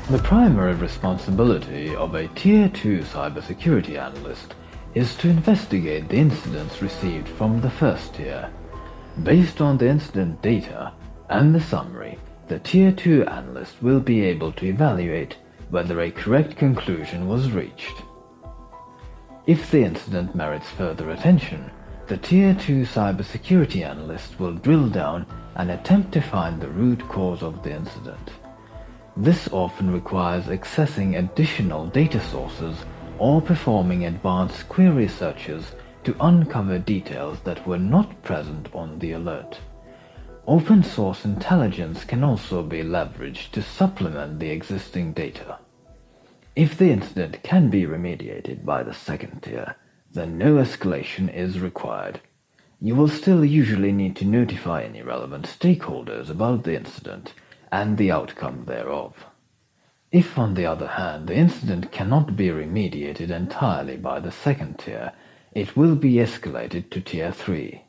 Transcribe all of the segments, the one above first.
The primary responsibility of a Tier 2 cybersecurity analyst is to investigate the incidents received from the first tier. Based on the incident data and the summary, the Tier 2 analyst will be able to evaluate whether a correct conclusion was reached. If the incident merits further attention, the Tier 2 cybersecurity analyst will drill down and attempt to find the root cause of the incident. This often requires accessing additional data sources or performing advanced query searches to uncover details that were not present on the alert. Open source intelligence can also be leveraged to supplement the existing data. If the incident can be remediated by the second tier, then no escalation is required. You will still usually need to notify any relevant stakeholders about the incident and the outcome thereof. If, on the other hand, the incident cannot be remediated entirely by the second tier, it will be escalated to Tier 3.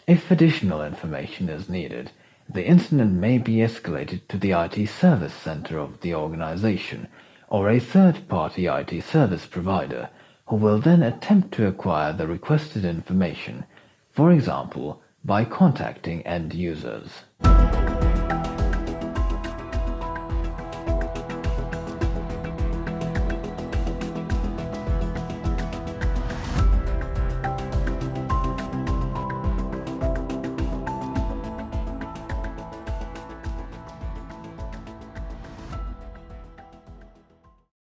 If additional information is needed, the incident may be escalated to the IT service center of the organization or a third-party IT service provider, who will then attempt to acquire the requested information, for example, by contacting end users.